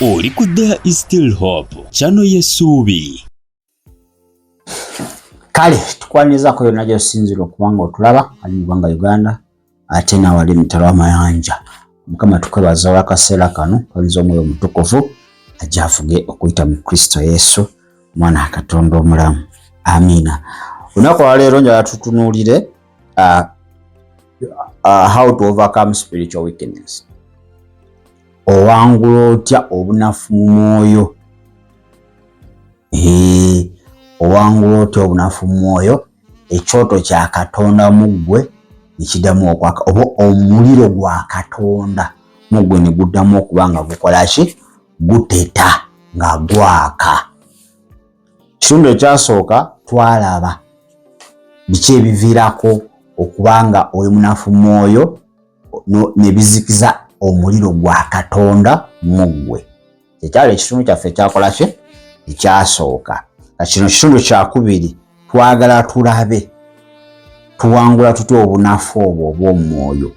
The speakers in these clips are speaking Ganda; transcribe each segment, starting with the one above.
Oli ku There is Still Hope channel y'essuubi. Kale tukwanirizaako yonna gy'osinzira okubanga otulaba ali mu ggwanga Uganda ate n'awali mutalo w'amayanja. Mukama tukwebaza olw'akaseera kano twaniza omwoyo omutukuvu ajje afuge okuyita mu Kristo Yesu mwana wa Katonda omulamu. Amiina. Olunaku lwa leero njagala tutunuulire how to overcome spiritual weakness. Owangula otya obunafu mu mwoyo. Owangula otya obunafu mu mwoyo, ekyoto kya Katonda mu ggwe ne kiddamu okwaka, oba omuliro gwa Katonda mu ggwe ne guddamu okuba nga gukola ki? Guteta nga gwaka. Kitundu ekyasooka twalaba biki ebiviirako okuba nga oli munafu mu mwoyo ne bizikiza omuliro gwa Katonda mu ggwe. Kyekyali ekitundu kyaffe ekyakola ki? Ekyasooka. Kino kitundu kyakubiri twagala tulabe tuwangula tutya obunafu obwo obw'omwoyo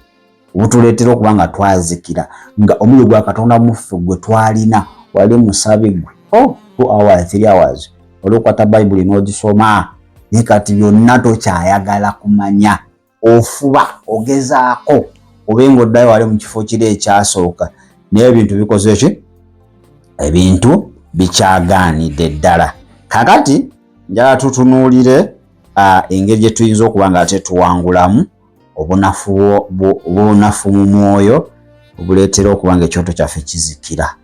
obutuleetera okuba nga twazikira nga omuliro gwa Katonda muffe gwe twalina wali musabi gwe 2 hours 3 hours olwokwata Bayibuli n'ogisoma naye kati byonna tokyayagala kumanya, ofuba ogezaako obe ng'oddayo wali mu kifo kiri ekyasooka naye ebintu bikoze ki? Ebintu bikyagaanidde ddala. Kakati njala tutunuulire engeri gye tuyinza okuba nga ate tuwangulamu obunafu mu mwoyo obuleetera okuba nga ekyoto kyaffe kizikira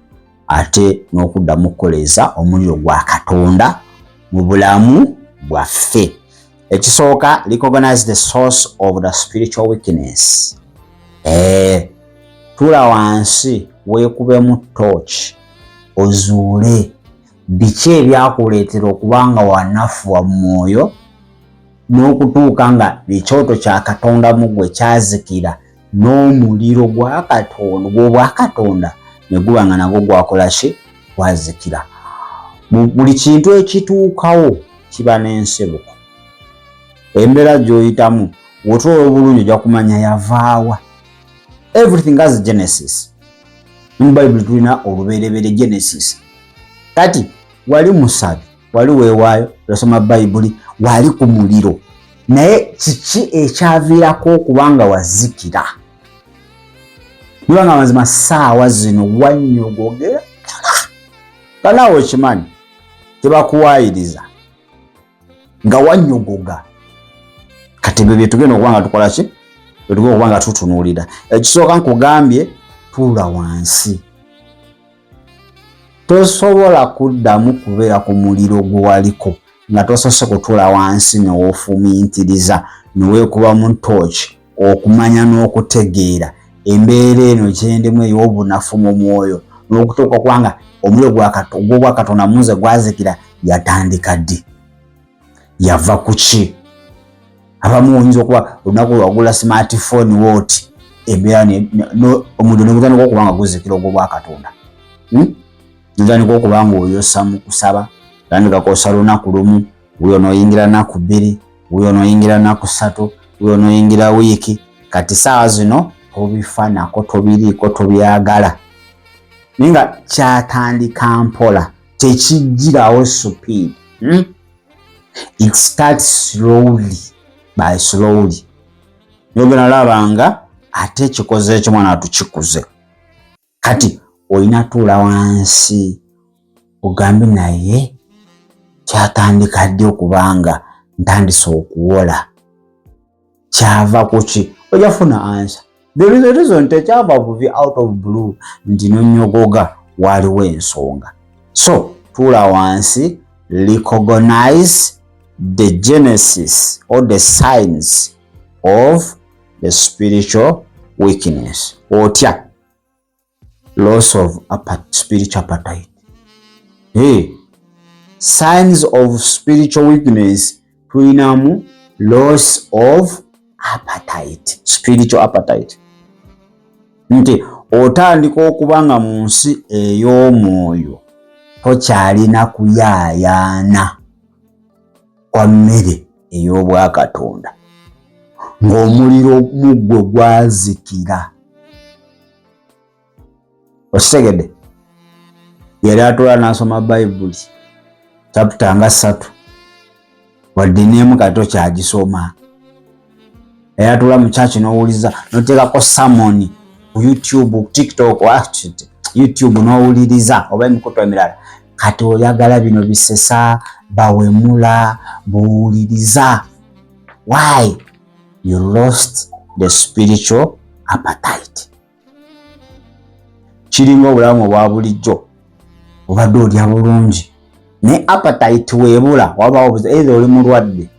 ate n'okuddamu okukoleeza omuliro gwa Katonda mu bulamu bwaffe. Ekisooka, recognize the source of the spiritual weakness. Tuula wansi weekubemu torch ozuule biki ebyakuleetera okuba nga wanafuwa mu mwoyo n'okutuuka nga ekyoto kya Katonda mu ggwe kyazikira n'omuliro gwa Katonda ne guba nga nagwo gwakola ki? Gwazikira. Buli kintu ekituukawo kiba n'ensibuko. Embeera gy'oyitamu wotoola obulungi ojja kumanya yavaawa. Everything has Genesis. Mu Bayibuli tulina olubereberye Genesis. Kati wali musabi, wali weewaayo, osoma Bayibuli, wali ku muliro. Naye kiki ekyaviirako okubanga wazikira? Nibanga mazima ssaawa zino wanyogogera kanaawe okimanyi tebakuwaayiriza nga wanyogoga. Kati ebyo bye tugenda okuba nga tukola ki? Bye tugenda okuba nga tutunuulira. Ekisooka nkugambye tuula wansi. Tosobola kuddamu kubeera ku muliro gwe waliko nga tosoose kutuula wansi n'ofumiintiriza n'oweekuba mu torch okumanya n'okutegeera embeera eno gy'endimu ey'obunafu mu mwoyo n'okutuuka okuba nga omuliro gwa Katonda munze gwazikira yatandika ddi? Yava ku ki? Abamu oyinza okuba olunaku lwagula smartphone wooti embeera omuliro ne gutandika okuba nga guzikira ogwo bwa Katonda. Ntandika okuba nga oyosa mu kusaba, tandika kosa lunaku lumu, wuyo n'oyingira nnaku 2, wuyo n'oyingira nnaku 3, wuyo n'oyingira wiiki. Kati saawa zino tobifanako, tobiriiko, tobyagala. Naye nga kyatandika mpola, tekijjirawo speed. It starts slowly by slowly. Nyogera labanga ate kikoze ekyo mwana tukikuze. Kati olina tuula wansi ogambe naye kyatandika ddi okubanga ntandise okuwola? Kyava ku ki? Ojafuna answer. There is a reason tekyava buvi out of blue nti nonyogoga waliwo ensonga. So tuula wansi, recognize the genesis or the signs of the spiritual weakness. Otya loss of spiritual appetite. Signs of spiritual weakness tulinamu loss of appetite, spiritual appetite. Nti otandika okuba nga mu nsi ey'omwoyo tokyalina kuyaayaana kwa mmere ey'obwa Katonda ng'omuliro mu ggwe gwazikira. Okitegedde? yali atula n'asoma Bayibuli chapter nga 3 wadde n'emu kato kyagisoma. Yali atula mu church n'owuliza n'oteekako sermon ku YouTube, TikTok, YouTube n'owuliriza oba emikutu emirala. Kati oyagala bino bisesa bawemula buwuliriza. Why? You lost the spiritual appetite. Kiringa obulamu obwa bulijjo obadde olya bulungi ne appetite weebula wabaawo either oli mulwadde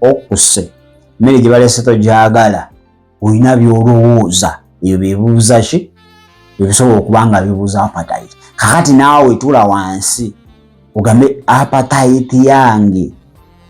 okuse mmere gye balese togyagala olina byolowooza ebyo bibuuza ki ebisobola okuba nga bibuuza appetite. Kakati naawe tula wansi ogambe appetite yange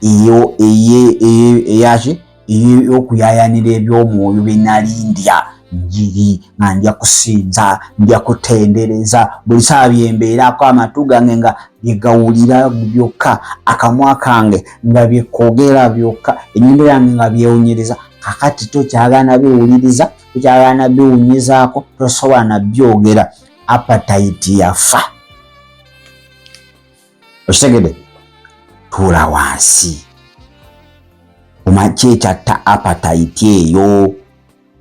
eyo eyaki ey'okuyayanira ebyomwoyo bye nalindya njiri nga ndya kusinza ndya kutendereza buli saa byembeerako amatu gange nga byegawulira byokka akamwa kange nga byekogera byokka ennyindo yange nga byewunyiriza. Kakati tokyagala biwuliriza tokyagala biwunyizaako tosobola nabyogera. Appetite yafa. Okitegedde? Tuula wansi omakye ekyatta appetite eyo.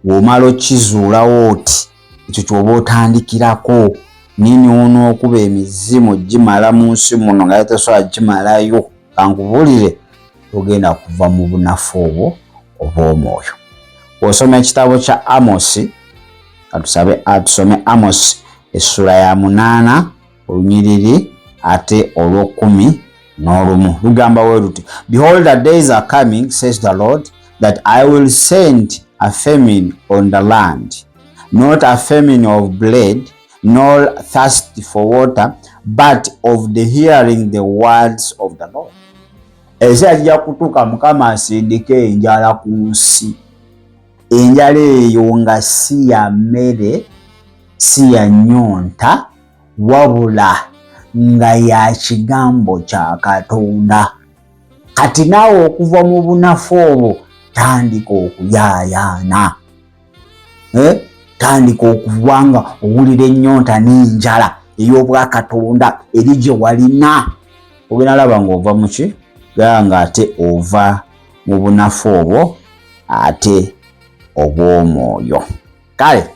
Womala okizuulawo oti ekyo kyoba otandikirako nini onookuba emizimu gimala mu nsi muno nga tesobola gimalayo. Kankubulire togenda kuva mu bunafu obwo obw'omwoyo. Osoma ekitabo kya Amosi, tusome Amosi essula ya 8 olunyiriri ate olw'11 lugamba bwe luti, Behold, the days are coming, says the Lord, that I will send a famine on the land, not a famine of bread, nor thirst for water, but of the hearing the words of the Lord. Ekiseera kijja kutuuka Mukama asindike enjala ku nsi. Enjala eyo nga si ya mmere, si ya nnyonta, wabula nga ya kigambo kya Katonda. Kati naawe okuva mu bunafu obwo tandika okuyaayaana. Tandika okuva nga owulira ennyonta n'enjala ey'obwa Katonda eri gye walina. Ogenda laba ng'ova mu ki? Nga ate ova mu bunafu obwo ate obw'omwoyo. Kale,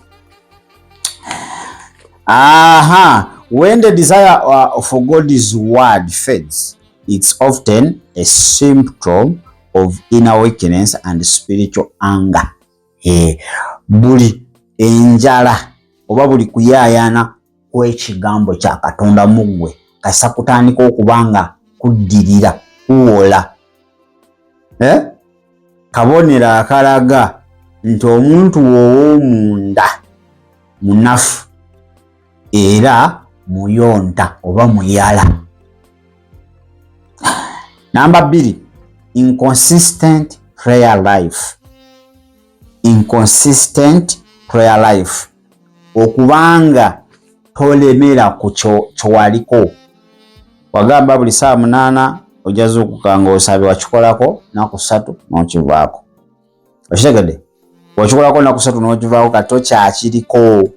when the desire for God's word fades, it's often a symptom of inner weakness and spiritual anger. Buli enjala oba buli kuyaayana kw'ekigambo kya Katonda mu ggwe kasa kutandika okubanga kuddirira kuwola. Kabonero akalaga nti omuntu ow'omunda munafu era muyonta oba muyala. Number 2, inconsistent prayer life. Inconsistent prayer life. Okubanga tolemera ku kyowaliko. Wagamba buli saa 8 ojaza okukanga osabe wakikolako naku 3 n'okivaako. Okitegedde? Wakikolako naku 3 n'okivaako kati kyakiriko.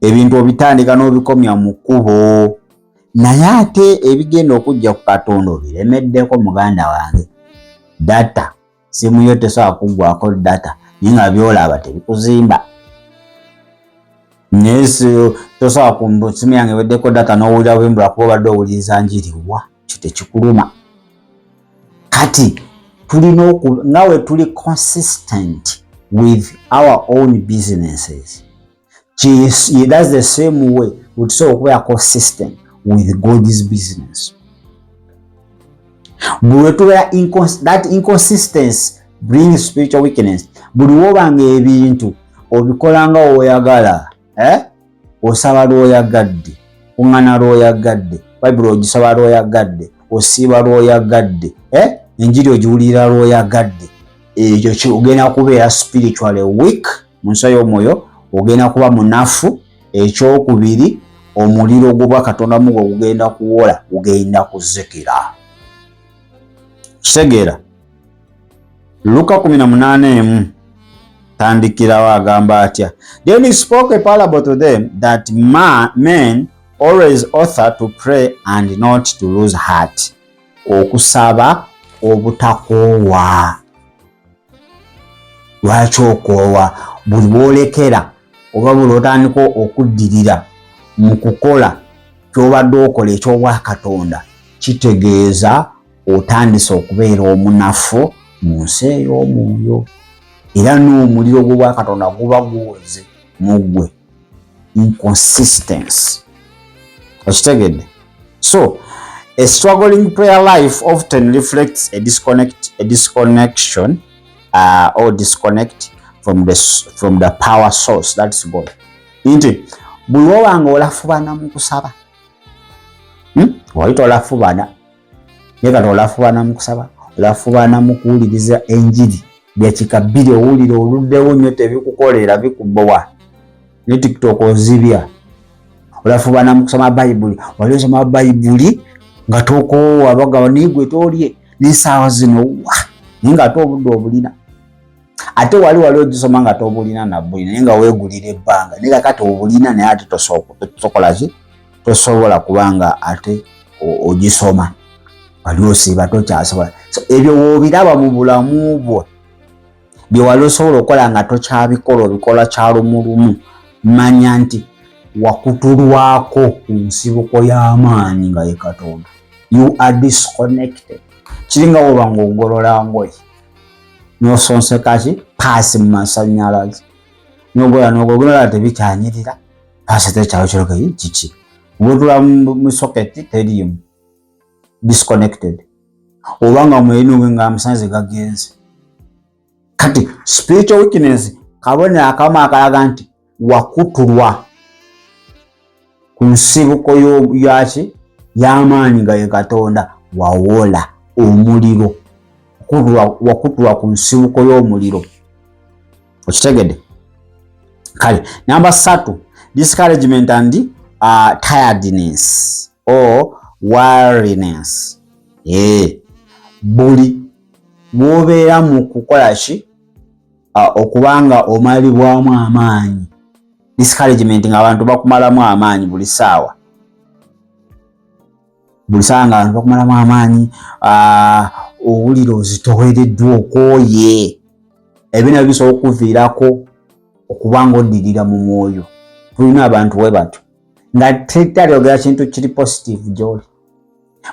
Ebintu obitandika n'obikomya mu kkubo. Naye ate ebigenda okujja ku Katonda obiremeddeko muganda wange. Data simu yo tesobola kuggwako data naye nga byolaba tebikuzimba. Naye tosobola kumbu simu yange eweddeko data n'owulira bwembula kuba obadde owuliriza njiriwa tekikuluma. Kati tulina nawe tuli consistent with our own businesses. That's the same way we are consistent with God's business. That inconsistency brings spiritual weakness. Buli wobanga ebintu obikolanga oyagala, osaba lw'oyagadde, ongana lw'oyagadde, Bible ogisaba lw'oyagadde, osiiba lw'oyagadde, enjiri ogiwulira lw'oyagadde, ekyo ogenda kubeera spiritually weak mu nsi y'omwoyo, ogenda kuba munafu. Ekyokubiri, omuliro ogwa Katonda mu ogenda kuwola, ogenda kuzikira. Kitegeera? Luka 18 tandikirawo agamba atya, Then he spoke a parable to them that men always author to pray and not to lose heart. Okusaba obutakoowa. Lwaki okoowa? Buli bwolekera oba buli otandika okuddirira mu kukola ky'obadde okola eky'obwa Katonda, kitegeeza otandise okubeera omunafu mu nsi ey'omwoyo. Era n'omuliro gw'obwa Katonda guba guwoze mu ggwe. Inconsistency. Okitegedde? So, a struggling prayer life often reflects a disconnection or disconnect from the power source, that's God. Inti buli wobanga olafubana mu kusaba. Waita olafubana. Yekati olafubana mu kusaba, olafubana mu kuwuliriza enjiri. Byakika bbiri owulira oluddewo nnyo tebikukolera bikubbowa. Ne TikTok ozibya. Olafubana mu kusoma Bayibuli. Wali osoma Bayibuli nga tokoowa bagaba nigwe tolye n'essaawa zino nga ate obudde obulina. Ate wali ogisoma nga tobulina nabuli naye nga weegulira ebbanga. Naye kakati obulina naye ate tosobola ki? Tosobola kubanga ate ogisoma. Wali osiiba tokyasobola. So ebyo woobiraba mu bulamu bwo bye wali osobola okukola nga tokyabikola obikola kyalumulumu, manya nti wakutulwako ku nsibuko y'amaanyi nga ye Katonda. You are disconnected. Kiringa woba ng'ogolola ngoye n'osonseka ki paasi mu masannyalaze n'ogolola tebikyanyirira paasi tekyawe kiroga kiki ng'otula mu soketi teriimu. Disconnected. Obanga mwenuwe nga amasannyalaze gagenze. Kati spiritual weakness kabonera akamu akalaga nti wakutulwa ku nsibuko yaki y'amaanyi nga ye Katonda, wawola omuliro. Wakutulwa ku nsibuko y'omuliro. Okitegedde? Kale, number 3, discouragement and tiredness or weariness. Buli bw'obeera mu kukola ki okubanga omalibwamu amaanyi. Discouragement nga abantu bakumalamu amaanyi buli ssaawa. Buli ssaawa nga abantu bakumalamu amaanyi, owulira ozitowereddwa okooye. Ebyo nabyo bisobola okuviirako okubanga oddirira mu mwoyo. Tulina abantu bwe batyo. Nga tekyayogera kintu kiri positive gy'oli.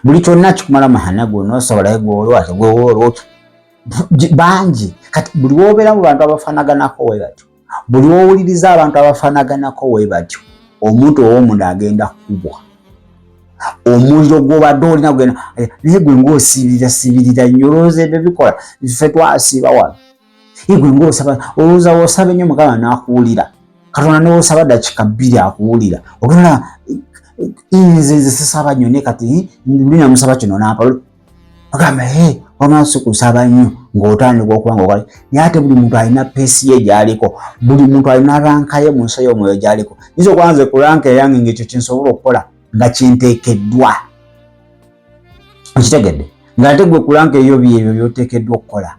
Buli kyonna kikumala mahana gw'onoosobola gw'olwate gw'olwotyo. Bangi. Kati buli w'obeera mu bantu abafaanaganako we batyo. Buli w'owuliriza abantu abafaanaganako we batyo. Omuntu ow'omunda agenda kukubwa. Omuliro gw'obadde olina gugenda naye gwe ng'osiibirira nnyolooza ebyo bikola. Ffe twasiiba wano. Gwe ng'osaba olowooza w'osaba ennyo Mukama n'akuwulira. Katonda n'osaba dakika 2 akuwulira. Ogenda nze sisaba nnyo naye kati lina musaba kino n'ampa. Ogamba wamaaso kusaba nnyo ng'otandika okuba ng'okola. Naye ate buli muntu alina peesi ye gy'aliko. Buli muntu alina ranka ye mu nsi y'omwoyo gy'aliko. Nyiza okuba nze ku ranka eyange ng'ekyo kye nsobola okukola nga kinteekeddwa. Okitegedde? Ng'ate gwe ku ranka eyo byebyo by'oteekeddwa okukola.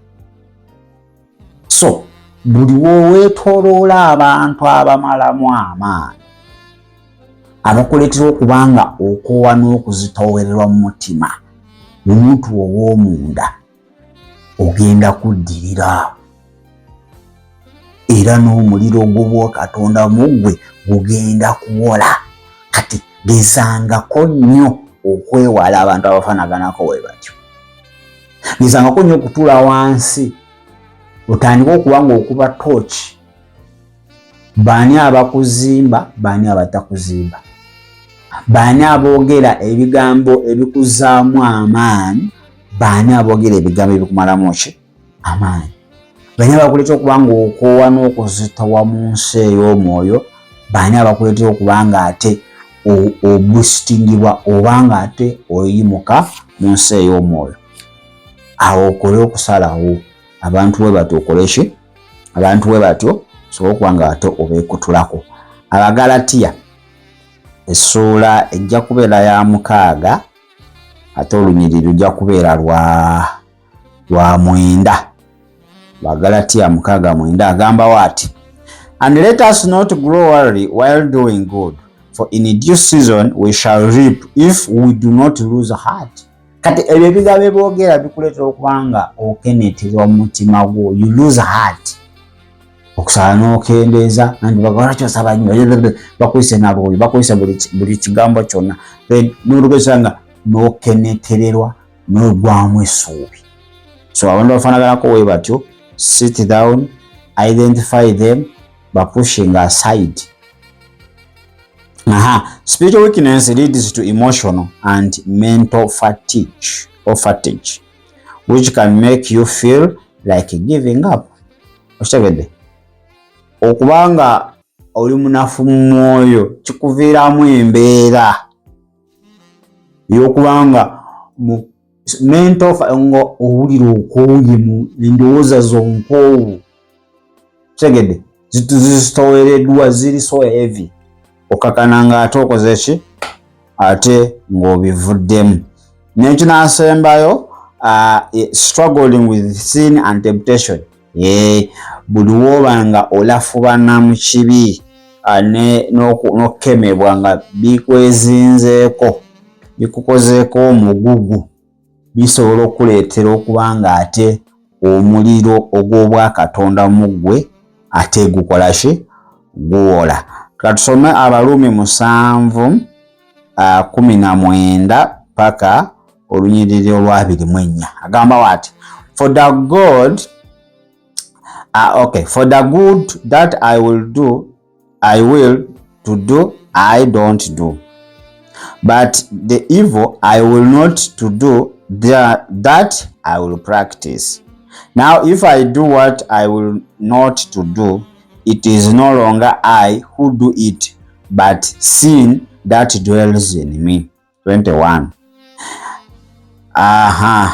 So, buli w'oweetooloola abantu abamalamu amaanyi abakuleetera okubanga okoowa n'okuzitoowererwa mu mutima, omuntu ow'omunda ogenda kuddirira. Era n'omuliro ogw'obwa Katonda mu ggwe gugenda kuwola. Kati gezangako nnyo okwewala abantu abafaanaganako we batyo. Gezangako nnyo okutuula wansi otandika okuba ng'okuba tooki. Baani abakuzimba, baani abatakuzimba. Baani aboogera ebigambo ebikuzaamu amaanyi, baani aboogera ebigambo ebikumalamu ki amaanyi. Baani abakuleetera okuba ng'okoowa n'okuzitowa mu nsi ey'omwoyo, baani abakuleetera okuba nga ate oboostingibwa oba nga ate oyimuka mu nsi ey'omwoyo. Awo okole okusalawo. Abantu bwe batyo okole ki? Abantu bwe batyo osobola okuba nga ate obeekutulako. Abagalatiya essuula ejja kubeera ya 6 ate olunyiriri lujja kubeera lwa 9. Abagalatiya 6:9 agambawo ati, And let us not grow weary while doing good, for in due season we shall reap if we do not lose heart. Kati ebyo ebigambo boogera bikuleetera okubanga okeneterwa mu mutima gwo, you lose heart. Okusala n'okendeeza nandi bagala kyosaba nnyo bakuyise nalwoyo bakuyise buli kigambo kyonna, then n'olugesanga n'okenetererwa n'ogwamu essuubi. So abantu bafaanaganako we batyo, sit down, identify them, pushing aside. Spiritual weakness leads to emotional and mental fatigue, which can make you feel like giving up. Okubanga oli munafu mu mwoyo kikuviiramu embeera y'okubanga mental ngo owulira okooye mu endowooza zonkoowu. Tegedde zitowereddwa ziri so heavy. Okakananga ate okoze ki ate ng'obivuddemu. N'ekinaasembayo struggling with sin and temptation. Buli w'oba nga olafubana mu kibi n'okukemebwa nga bikwezinzeeko bikukozeeko omugugu, bisobola okuleetera okuba nga ate omuliro ogw'obwakatonda mu ggwe ate gukola ki guwola. Katusome Abaluumi 7:19 paka olunyiriri olwa 24. Agamba wati, for the good that I will do I don't do, but the evil I will not to do that I will practice. Now if I do what I will not to do, it is no longer I who do it, but sin that dwells in me. 21.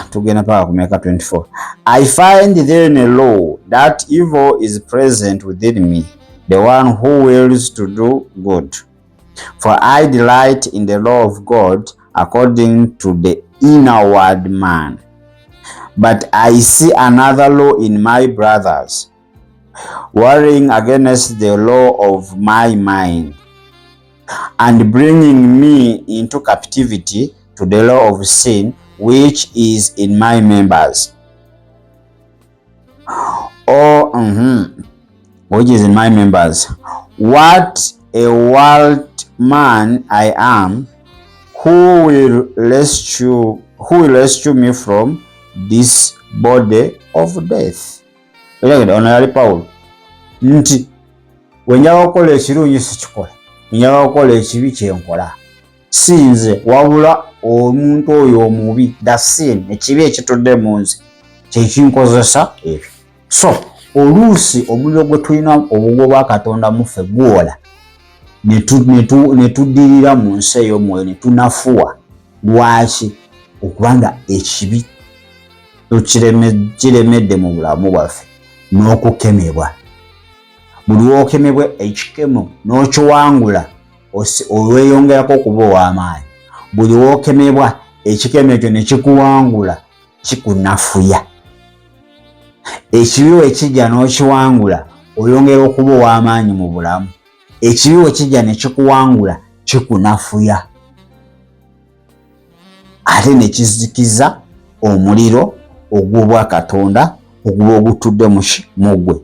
Tugenda paka kumeka 24. I find then a law that evil is present within me, the one who wills to do good. For I delight in the law of God according to the inward man. But I see another law in my brothers, warring against the law of my mind, and bringing me into captivity to the law of sin which is in my members. Which is in my members. What a world man I am! Who will rescue me from this body of death? Ono yali Pawulo nti wenjaba okukola ekirungi sikikola, wenjaba okukola ekibi kyenkola, sinze wabula omuntu oyo omubi, the sin, ekibi ekitudde mu nze kyekinkozesa ebyo. So oluusi omuliro gwe tulina obugwo bwa Katonda muffe gwola ne tuddirira mu nsi ey'omwoyo ne tunafuwa. Lwaki? Okubanga ekibi kiremedde mu bulamu bwaffe n'okukemebwa. Buli w'okemebwa ekikemo n'okiwangula olweyongerako okuba ow'amaanyi. Buli w'okemebwa ekikemo ekyo ne kikuwangula kikunafuya. Ekibi we kijja n'okiwangula oyongera okuba ow'amaanyi mu bulamu. Ekibi we kijja ne kikuwangula kikunafuya. Ate ne kizikiza omuliro ogw'obwa Katonda oguba ogutudde mu ggwe.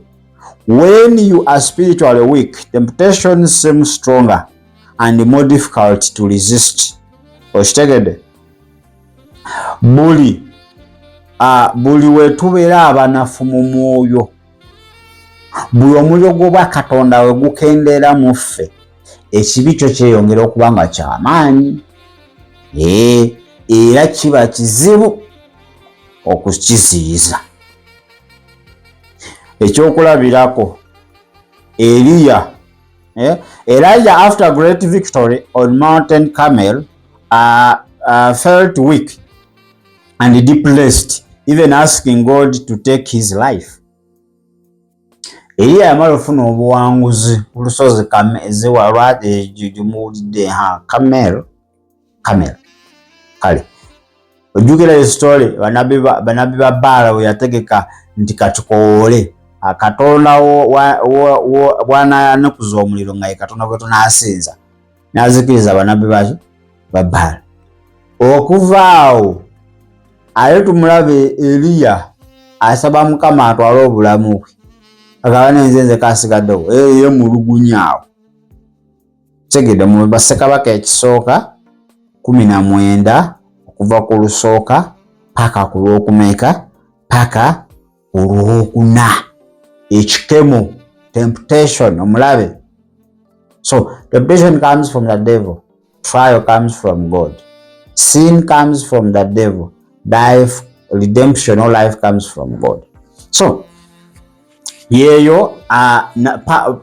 When you are spiritually weak, temptations seem stronger and more difficult to resist. Okitegedde? Buli we tubeera abanafu mu mwoyo, buli omuliro gw'obwa Katonda we gukendeera mu ffe, ekibi kyo kyeyongera okuba nga ky'amaanyi. Era kiba kizibu okukiziyiza. Ekyokulabirako, Elijah after great victory on Mountain Carmel felt weak and depressed, even asking God to take his life. Elijah yamala ofuna obuwanguzi ku lusozi Carmel. Kale ojjukira story banabi ba Baala we yategeka nti katukoole Katonda bw'anaanakuza omuliro nga ye Katonda gwe tunaasinza. n'azikiriza bannabbi ba Baali. Okuvaawo ate tumulabe Eliya asaba Mukama atwale obulamu bwe. Agamba nze kasigaddewo yemulugunyaawo. Tegedde mu Bassekabaka ekisooka 19 okuva ku lusooka paka ku lwokumeka paka ku lwokuna. Ekikemo, temptation, omulabe. So temptation comes from the devil, trial comes from God, sin comes from the devil, life, redemption or life comes from God. So yeyo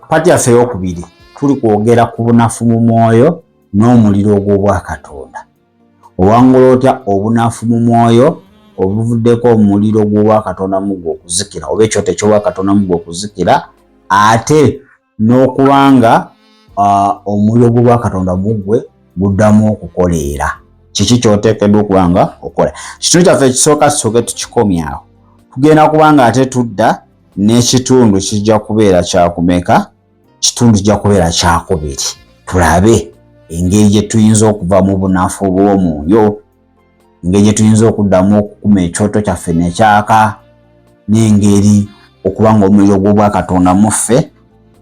pati yaffe eyokubiri tuli kwogera ku bunafu mu mwoyo n'omuliro ogw'obwa Katonda. Owangula otya obunafu mu mwoyo obuvuddeko omuliro ogw'obwa Katonda mu gwe okuzikira oba ekyoto eky'obwa Katonda mu gwe okuzikira, ate n'okubanga omuliro ogw'obwa Katonda mu gwe guddamu okukoleera. Kiki ky'oteekeddwa okuba nga okola? Kitundu kyaffe ekisooka tusooke tukikomyawo. Tugenda kubanga ate tudda n'ekitundu kijja kubeera kyakumeka, kitundu kijja kubeera kyakubiri. Tulabe engeri gye tuyinza okuva mu bunafu bw'omwoyo, engeri gye tuyinza okuddamu okukuma ekyoto kyaffe nekyaka, n'engeri okubanga omuliro gw'obwa Katonda mu ffe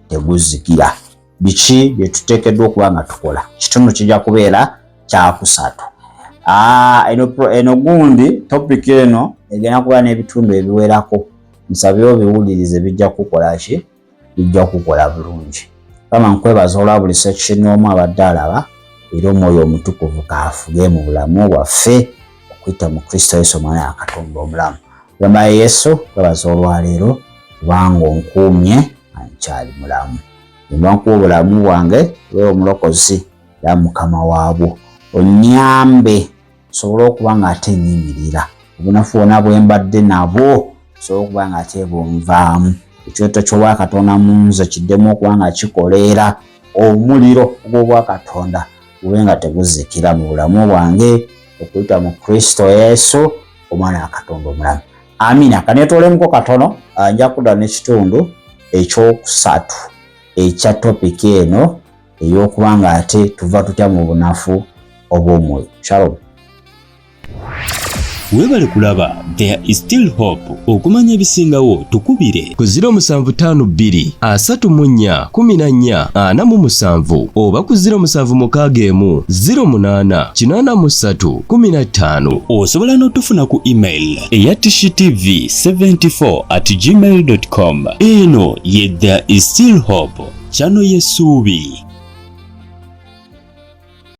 teguzikira. Biki bye tuteekeddwa okuba nga tukola? Kitundu kijja kubeera kyakusatu. Eno gundi topic eno egenda kuba n'ebitundu ebiwerako. Nsabyewo biwulirize bijja kukola ki? Bijja kukola bulungi. Kama nkwebaza olwa buli section omu abadde alaba, era omwoyo omutukuvu kaafuge mu bulamu bwaffe okuyita mu Kristo Yesu Omwana wa Katonda omulamu. Gamba Yesu nkwebaza olwaleero kubanga onkuumye nkyali mulamu. Nkuwa obulamu bwange wewe omulokozi era Mukama waabwo. Onyambe nsobole okuba nga ate nyimirira. Obunafu bwonna bwe mbadde nabwo nsobole okuba nga ate bunvaamu. Ekyoto ky'obwa Katonda mu nze kiddemu okuba nga kikoleera. Omuliro ogw'obwa Katonda gube nga teguzikira mu bulamu bwange okuyita mu Kristo Yesu Omwana wa Katonda omulamu. Amina. Kaneetolemuko katono nja kudda n'ekitundu ekyokusatu ekya topic eno ey'okuba nga ate tuva tutya mu bunafu obw'omwoyo. Shalom. Webale kulaba There is Still Hope. Okumanya ebisingawo tukubire ku 0752 34 14 47 oba ku 0761 08 83 15. Osobola n'otufuna ku email eya tshitv74@gmail.com. Eno ye There is Still Hope, channel y'essuubi.